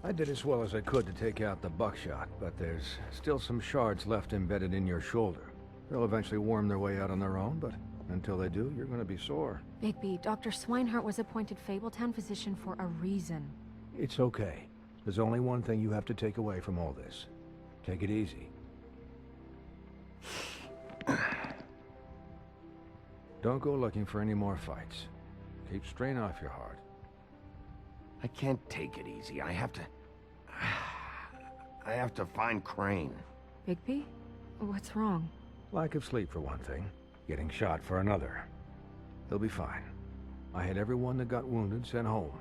I did as well as I could to take out the buckshot, but there's still some shards left embedded in your shoulder. They'll eventually worm their way out on their own, but until they do, you're gonna be sore. Bigby, Dr. Swinehart was appointed Fabletown physician for a reason. It's okay. There's only one thing you have to take away from all this. Take it easy. Don't go looking for any more fights. Keep strain off your heart. I can't take it easy. I have to find Crane. Bigby? What's wrong? Lack of sleep for one thing. Getting shot for another. They'll be fine. I had everyone that got wounded sent home.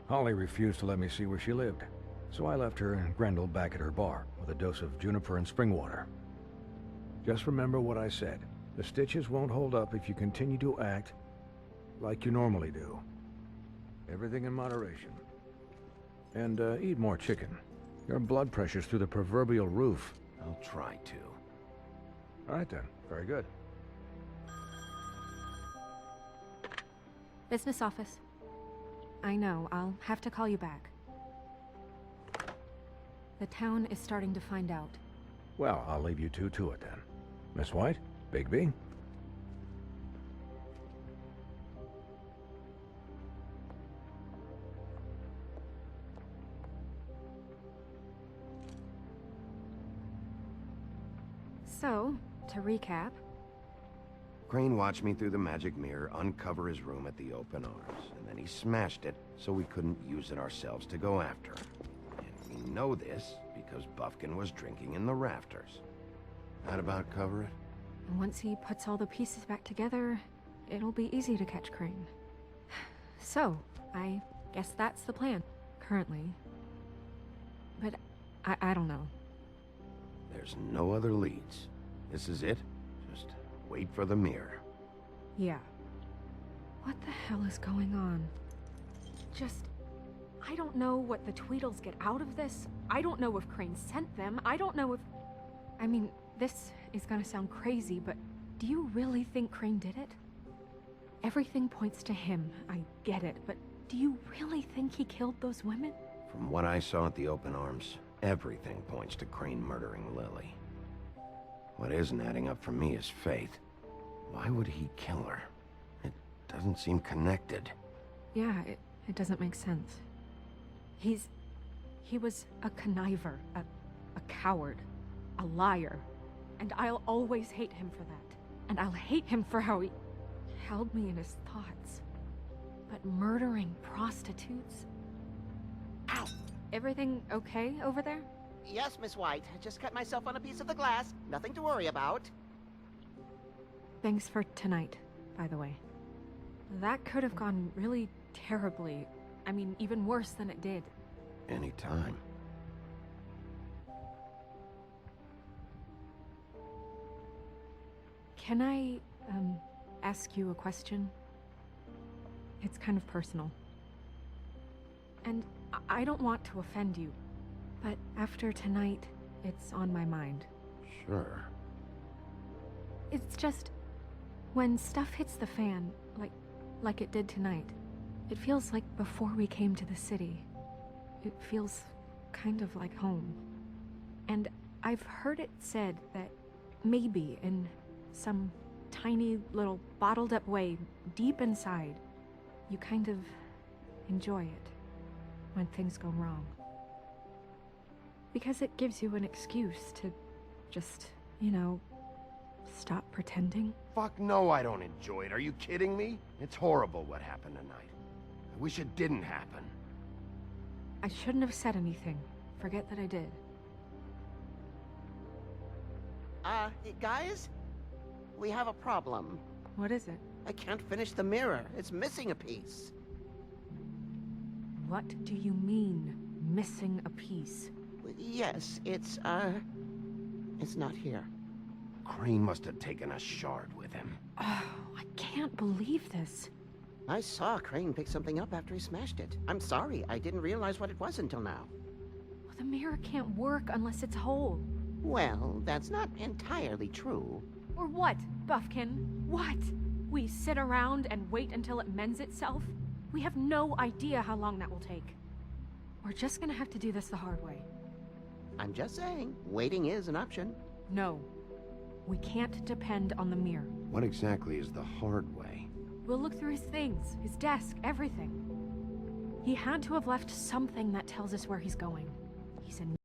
Holly refused to let me see where she lived, so I left her and Grendel back at her bar with a dose of juniper and spring water. Just remember what I said. The stitches won't hold up if you continue to act like you normally do. Everything in moderation. And eat more chicken. Your blood pressure's through the proverbial roof. I'll try to. All right then. Very good. Business office. I know, I'll have to call you back. The town is starting to find out. Well, I'll leave you two to it then. Miss White? Bigby? So, to recap... Crane watched me through the magic mirror uncover his room at the open arms, and then he smashed it so we couldn't use it ourselves to go after him. And we know this because Buffkin was drinking in the rafters. That about cover it? Once he puts all the pieces back together, it'll be easy to catch Crane. So, I guess that's the plan, currently. But I don't know. There's no other leads. This is it? Just wait for the mirror. Yeah. What the hell is going on? I don't know what the Tweedles get out of this. I don't know if Crane sent them. I don't know if... I mean, this is gonna sound crazy, but do you really think Crane did it? Everything points to him, I get it, but do you really think he killed those women? From what I saw at the open arms, everything points to Crane murdering Lily. What isn't adding up for me is Faith. Why would he kill her? It doesn't seem connected. Yeah, it doesn't make sense. He was a conniver, a coward, a liar. And I'll always hate him for that. And I'll hate him for how he held me in his thoughts. But murdering prostitutes? Ow! Everything okay over there? Yes, Miss White. I just cut myself on a piece of the glass. Nothing to worry about. Thanks for tonight, by the way. That could have gone really terribly. I mean, even worse than it did. Anytime. Can I, ask you a question? It's kind of personal. And I don't want to offend you, but after tonight, it's on my mind. Sure. It's just, when stuff hits the fan, like it did tonight, it feels like before we came to the city. It feels kind of like home. And I've heard it said that maybe in some tiny little bottled up way deep inside, you kind of enjoy it when things go wrong. Because it gives you an excuse to just, you know, stop pretending. Fuck no, I don't enjoy it. Are you kidding me? It's horrible what happened tonight. I wish it didn't happen. I shouldn't have said anything. Forget that I did. Guys? We have a problem. What is it? I can't finish the mirror. It's missing a piece. What do you mean, missing a piece? Yes, it's not here. Crane must have taken a shard with him. Oh, I can't believe this. I saw Crane pick something up after he smashed it. I'm sorry, I didn't realize what it was until now. Well, the mirror can't work unless it's whole. Well, that's not entirely true. Or what, Buffkin? What? We sit around and wait until it mends itself? We have no idea how long that will take. We're just gonna have to do this the hard way. I'm just saying, waiting is an option. No. We can't depend on the mirror. What exactly is the hard way? We'll look through his things, his desk, everything. He had to have left something that tells us where he's going. He's in...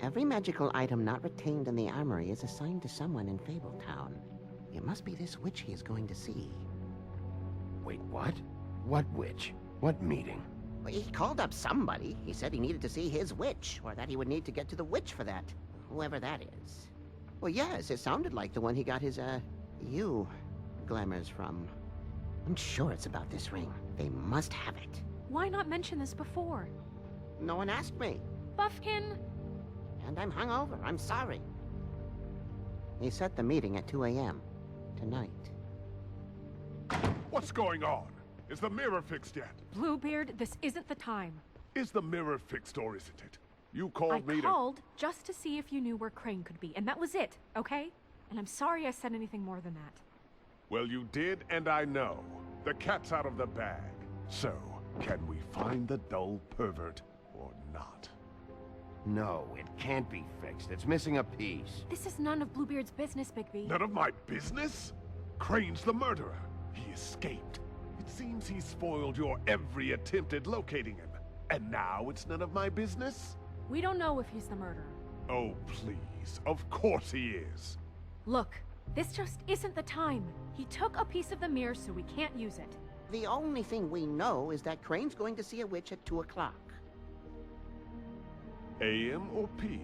Every magical item not retained in the armory is assigned to someone in Fabletown. It must be this witch he is going to see. Wait, what? What witch? What meeting? Well, he called up somebody. He said he needed to see his witch, or that he would need to get to the witch for that. Whoever that is. Well, yes, it sounded like the one he got his, glamours from. I'm sure it's about this ring. They must have it. Why not mention this before? No one asked me. Buffkin! And I'm hungover. I'm sorry. He set the meeting at 2 a.m. tonight. What's going on? Is the mirror fixed yet? Bluebeard, this isn't the time. Is the mirror fixed or isn't it? You called me I called just to see if you knew where Crane could be, and that was it, okay? And I'm sorry I said anything more than that. Well, you did, and I know. The cat's out of the bag. So, can we find the dull pervert or not? No, it can't be fixed. It's missing a piece. This is none of Bluebeard's business, Bigby. None of my business? Crane's the murderer. He escaped. It seems he spoiled your every attempt at locating him. And now it's none of my business? We don't know if he's the murderer. Oh, please. Of course he is. Look, this just isn't the time. He took a piece of the mirror, so we can't use it. The only thing we know is that Crane's going to see a witch at 2 o'clock. AM or PM?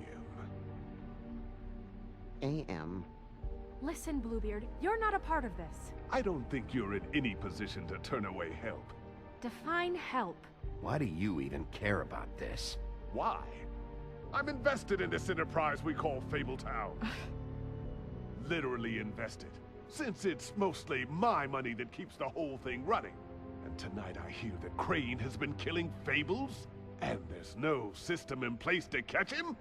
AM. Listen, Bluebeard, you're not a part of this. I don't think you're in any position to turn away help. Define help. Why do you even care about this? Why? I'm invested in this enterprise we call Fabletown. Literally invested. Since it's mostly my money that keeps the whole thing running. And tonight I hear that Crane has been killing Fables? And there's no system in place to catch him?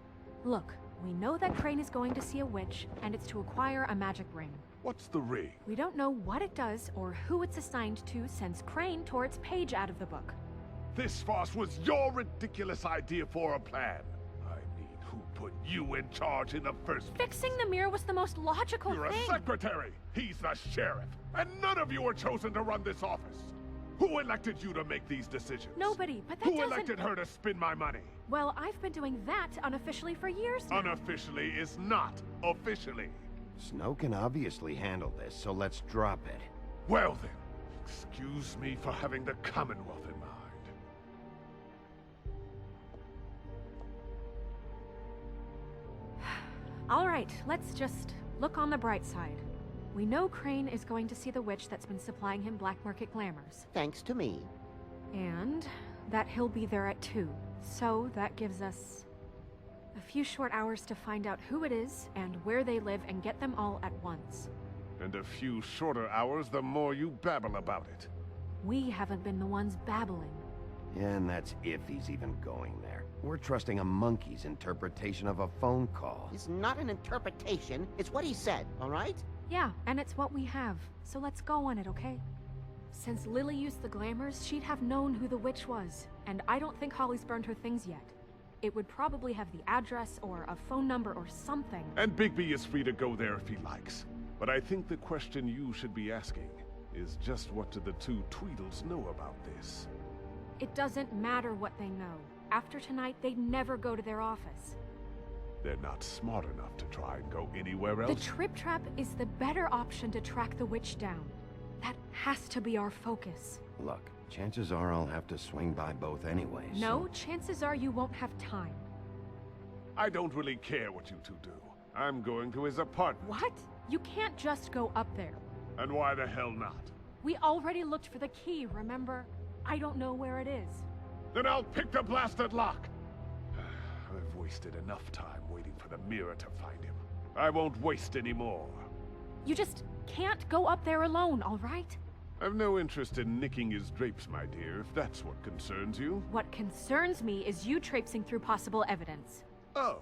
Look, we know that Crane is going to see a witch, and it's to acquire a magic ring. What's the ring? We don't know what it does or who it's assigned to since Crane tore its page out of the book. This farce was your ridiculous idea for a plan. I mean, who put you in charge in the first place? Fixing the mirror was the most logical You're thing. a secretary! He's the sheriff! And none of you were chosen to run this office! Who elected you to make these decisions? Nobody, but that Who doesn't... elected her to spend my money? Well, I've been doing that unofficially for years now. Unofficially is not officially. Snow can obviously handle this, so let's drop it. Well then, excuse me for having the Commonwealth in mind. All right, let's just look on the bright side. We know Crane is going to see the witch that's been supplying him black market glamours. Thanks to me. And that he'll be there at 2. So that gives us a few short hours to find out who it is and where they live and get them all at once. And a few shorter hours the more you babble about it. We haven't been the ones babbling. And that's if he's even going there. We're trusting a monkey's interpretation of a phone call. It's not an interpretation, it's what he said, all right? Yeah, and it's what we have, so let's go on it, okay? Since Lily used the glamours, she'd have known who the witch was, and I don't think Holly's burned her things yet. It would probably have the address or a phone number or something. And Bigby is free to go there if he likes. But I think the question you should be asking is just what do the two Tweedles know about this? It doesn't matter what they know. After tonight, they'd never go to their office. They're not smart enough to try and go anywhere The else. Trip Trap is the better option to track the witch down. That has to be our focus. Look, chances are I'll have to swing by both anyway. No, chances are you won't have time. I don't really care what you two do. I'm going to his apartment. What? You can't just go up there. And why the hell not? We already looked for the key, remember? I don't know where it is. Then I'll pick the blasted lock! I've wasted enough time waiting for the mirror to find him. I won't waste any more. You just can't go up there alone, all right? I've no interest in nicking his drapes, my dear, if that's what concerns you. What concerns me is you traipsing through possible evidence. Oh,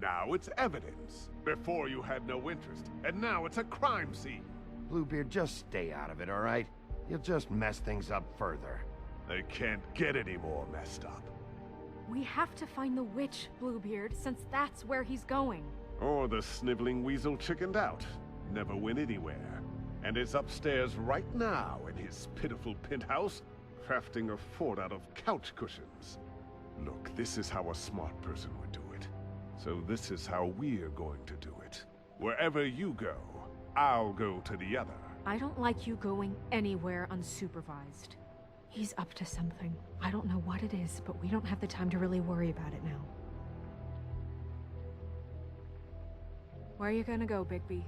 now it's evidence. Before you had no interest, and now it's a crime scene. Bluebeard, just stay out of it, all right? You'll just mess things up further. They can't get any more messed up. We have to find the witch, Bluebeard, since that's where he's going. Or the sniveling weasel chickened out. Never went anywhere. And is upstairs right now in his pitiful penthouse, crafting a fort out of couch cushions. Look, this is how a smart person would do it. So this is how we're going to do it. Wherever you go, I'll go to the other. I don't like you going anywhere unsupervised. He's up to something. I don't know what it is, but we don't have the time to really worry about it now. Where are you gonna go, Bigby?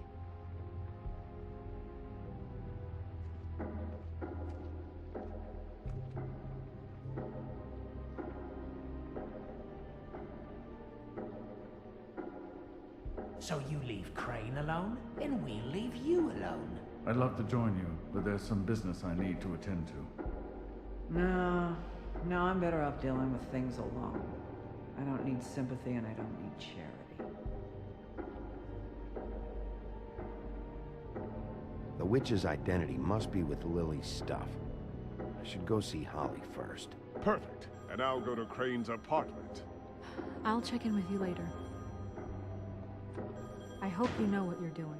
So you leave Crane alone, and we'll leave you alone. I'd love to join you, but there's some business I need to attend to. No, I'm better off dealing with things alone. I don't need sympathy and I don't need charity. The witch's identity must be with Lily's stuff. I should go see Holly first. Perfect. And I'll go to Crane's apartment. I'll check in with you later. I hope you know what you're doing.